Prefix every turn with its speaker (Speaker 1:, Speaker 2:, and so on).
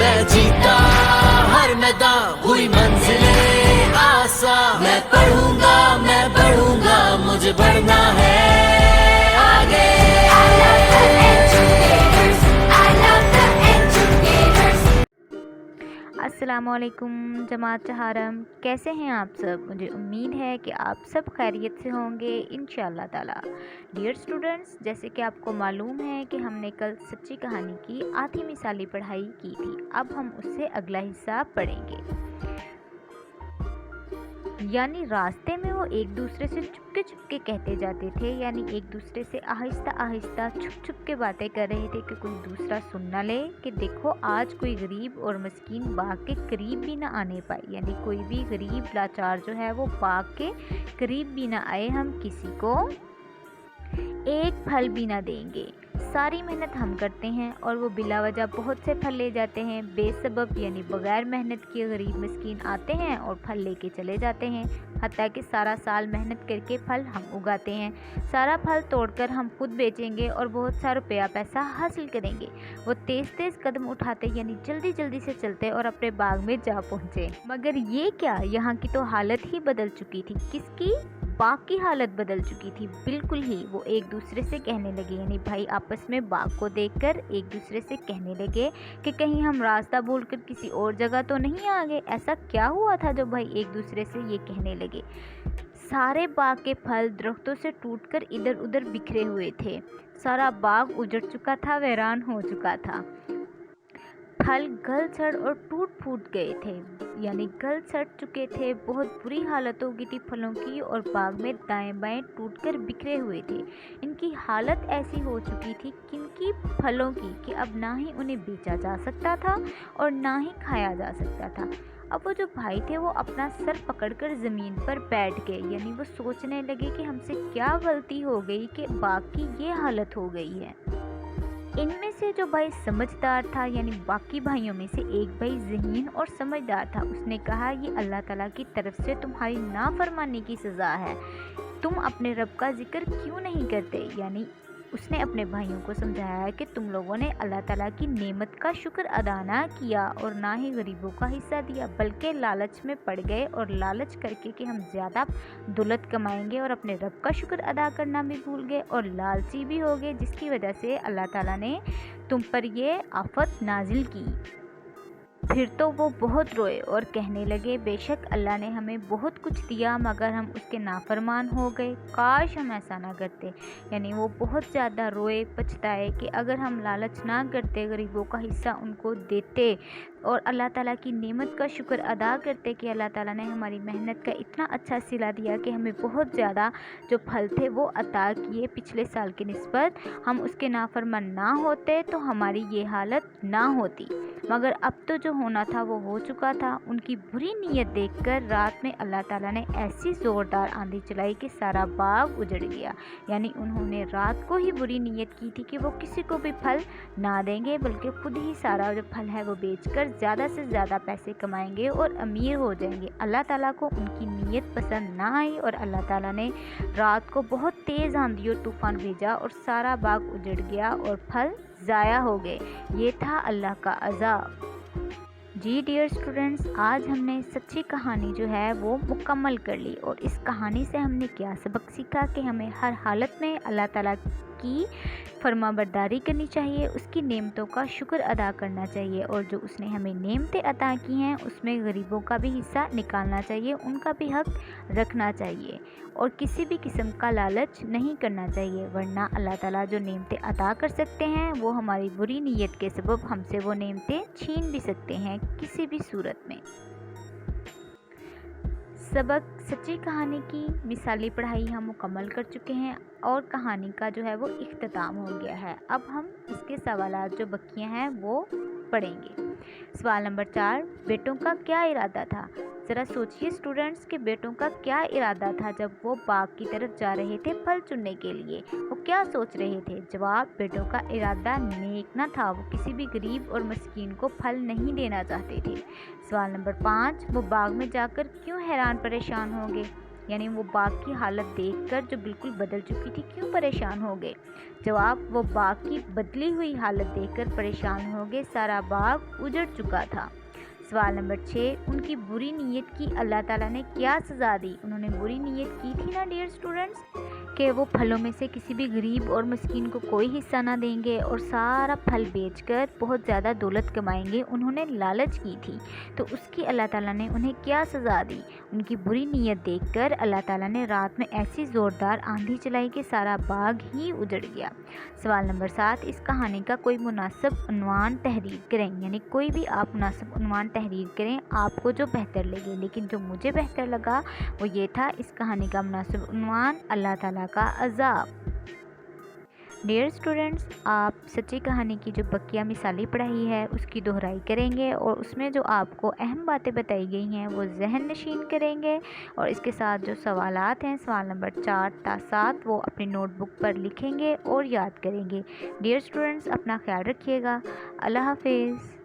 Speaker 1: मैं जीता हर मैदान, हुई मंजिलें आसान। मैं पढ़ूंगा, मैं बढ़ूंगा, मुझे बढ़ना है आगे।
Speaker 2: अस्सलामुअलैकुम जमात चहारम, कैसे हैं आप सब। मुझे उम्मीद है कि आप सब खैरियत से होंगे इंशाअल्लाह ताला। डियर स्टूडेंट्स, जैसे कि आपको मालूम है कि हमने कल सच्ची कहानी की आधी मिसाली पढ़ाई की थी। अब हम उससे अगला हिस्सा पढ़ेंगे। यानी रास्ते में वो एक दूसरे से चुपके चुपके कहते जाते थे, यानी एक दूसरे से आहिस्ता आहिस्ता छुप छुप के बातें कर रहे थे कि कोई दूसरा सुन ना ले कि देखो आज कोई गरीब और मस्कीन बाग के करीब भी ना आने पाए। यानी कोई भी गरीब लाचार जो है वो बाग के करीब भी ना आए, हम किसी को एक फल भी ना देंगे। सारी मेहनत हम करते हैं और वो बिला वजह बहुत से फल ले जाते हैं। बेसबब यानी बगैर मेहनत किए गरीब मिस्कीन आते हैं और फल लेके चले जाते हैं। हत्ता कि सारा साल मेहनत करके फल हम उगाते हैं, सारा फल तोड़कर हम खुद बेचेंगे और बहुत सा रुपया पैसा हासिल करेंगे। वो तेज़ तेज़ कदम उठाते यानी जल्दी जल्दी से चलते और अपने बाग में जा पहुँचे। मगर ये क्या, यहाँ की तो हालत ही बदल चुकी थी। किसकी? बाग की हालत बदल चुकी थी बिल्कुल ही। वो एक दूसरे से कहने लगे, यानी भाई आपस में बाग को देखकर एक दूसरे से कहने लगे कि कहीं हम रास्ता भूलकर किसी और जगह तो नहीं आ गए। ऐसा क्या हुआ था जो भाई एक दूसरे से ये कहने लगे। सारे बाग के फल दरख्तों से टूटकर इधर उधर बिखरे हुए थे। सारा बाग उजड़ चुका था, वीरान हो चुका था। फल गल सड़ और टूट फूट गए थे, यानी गल सड़ चुके थे। बहुत बुरी हालत हो गई थी फलों की और बाग में दाएं बाएं टूटकर बिखरे हुए थे। इनकी हालत ऐसी हो चुकी थी किनकी? फलों की, कि अब ना ही उन्हें बेचा जा सकता था और ना ही खाया जा सकता था। अब वो जो भाई थे वो अपना सर पकड़कर ज़मीन पर बैठ गए, यानी वो सोचने लगे कि हमसे क्या गलती हो गई कि बाग की ये हालत हो गई है। इनमें से जो भाई समझदार था, यानी बाकी भाइयों में से एक भाई ज़हीन और समझदार था, उसने कहा ये अल्लाह ताला की तरफ से तुम्हारी नाफरमानी की सज़ा है। तुम अपने रब का जिक्र क्यों नहीं करते। यानी उसने अपने भाइयों को समझाया कि तुम लोगों ने अल्लाह ताला की नेमत का शुक्र अदा ना किया और ना ही गरीबों का हिस्सा दिया, बल्कि लालच में पड़ गए और लालच करके कि हम ज़्यादा दौलत कमाएंगे और अपने रब का शुक्र अदा करना भी भूल गए और लालची भी हो गए, जिसकी वजह से अल्लाह ताला ने तुम पर ये आफत नाजिल की। फिर तो वो बहुत रोए और कहने लगे बेशक अल्लाह ने हमें बहुत कुछ दिया मगर हम उसके नाफरमान हो गए, काश हम ऐसा ना करते। यानी वो बहुत ज़्यादा रोए, पछताए कि अगर हम लालच ना करते, गरीबों का हिस्सा उनको देते और अल्लाह ताला की नेमत का शुक्र अदा करते कि अल्लाह ताला ने हमारी मेहनत का इतना अच्छा सिला दिया कि हमें बहुत ज़्यादा जो फल थे वो अता किए पिछले साल की निस्बत, हम उसके नाफरमान ना होते तो हमारी ये हालत ना होती। मगर अब तो जो होना था वो हो चुका था। उनकी बुरी नीयत देखकर रात में अल्लाह ताला ने ऐसी ज़ोरदार आंधी चलाई कि सारा बाग उजड़ गया। यानी उन्होंने रात को ही बुरी नीयत की थी कि वो किसी को भी फल ना देंगे, बल्कि खुद ही सारा जो फल है वो बेचकर ज़्यादा से ज़्यादा पैसे कमाएंगे और अमीर हो जाएंगे। अल्लाह ताला को उनकी नीयत पसंद ना आई और अल्लाह ताला ने रात को बहुत तेज़ आंधी और तूफ़ान भेजा और सारा बाग उजड़ गया और फल ज़ाया हो गए। ये था अल्लाह का अज़ाब। जी डियर स्टूडेंट्स, आज हमने सच्ची कहानी जो है वो मुकम्मल कर ली और इस कहानी से हमने क्या सबक सीखा कि हमें हर हालत में अल्लाह ताला की फरमाबरदारी करनी चाहिए, उसकी नेमतों का शुक्र अदा करना चाहिए और जो उसने हमें नेमतें अता की हैं उसमें गरीबों का भी हिस्सा निकालना चाहिए, उनका भी हक रखना चाहिए और किसी भी किस्म का लालच नहीं करना चाहिए, वरना अल्लाह ताला जो नेमतें अता कर सकते हैं वो हमारी बुरी नीयत के सबब हमसे वो नेमतें छीन भी सकते हैं किसी भी सूरत में। सबक सच्ची कहानी की मिसाली पढ़ाई हम मुकम्मल कर चुके हैं और कहानी का जो है वो इख्तिताम हो गया है। अब हम इसके सवालात जो बकियां हैं वो पढ़ेंगे। सवाल नंबर 4, बेटों का क्या इरादा था। ज़रा सोचिए स्टूडेंट्स कि बेटों का क्या इरादा था जब वो बाग की तरफ जा रहे थे फल चुनने के लिए। वो क्या सोच रहे थे। जवाब, बेटों का इरादा नेक न था, वो किसी भी गरीब और मस्कीन को फल नहीं देना चाहते थे। सवाल नंबर 5, वो बाग में जाकर क्यों हैरान परेशान होंगे। یعنی وہ باغ کی حالت دیکھ کر جو بالکل بدل چکی تھی کیوں پریشان ہو گئے؟ جواب، وہ باغ کی بدلی ہوئی حالت دیکھ کر پریشان ہو گئے، سارا باغ اجڑ چکا تھا۔ سوال نمبر 6، ان کی بری نیت کی اللہ تعالیٰ نے کیا سزا دی؟ انہوں نے بری نیت کی تھی نا ڈیئر اسٹوڈنٹس کہ وہ پھلوں میں سے کسی بھی غریب اور مسکین کو کوئی حصہ نہ دیں گے اور سارا پھل بیچ کر بہت زیادہ دولت کمائیں گے، انہوں نے لالچ کی تھی، تو اس کی اللہ تعالیٰ نے انہیں کیا سزا دی؟ ان کی بری نیت دیکھ کر اللہ تعالیٰ نے رات میں ایسی زوردار آندھی چلائی کہ سارا باغ ہی اجڑ گیا۔ سوال نمبر 7، اس کہانی کا کوئی مناسب عنوان تحریر کریں، یعنی کوئی بھی آپ مناسب عنوان تحریر کریں آپ کو جو بہتر لگے، لیکن جو مجھے بہتر لگا وہ یہ تھا، اس کہانی کا مناسب عنوان اللہ تعالیٰ کا عذاب۔ ڈیئر اسٹوڈنٹس، آپ سچی کہانی کی جو بقیہ مثالی پڑھائی ہے اس کی دہرائی کریں گے اور اس میں جو آپ کو اہم باتیں بتائی گئی ہیں وہ ذہن نشین کریں گے، اور اس کے ساتھ جو سوالات ہیں سوال نمبر 4 تا 7 وہ اپنی نوٹ بک پر لکھیں گے اور یاد کریں گے۔ ڈیئر اسٹوڈنٹس، اپنا خیال رکھیے گا۔ اللہ حافظ۔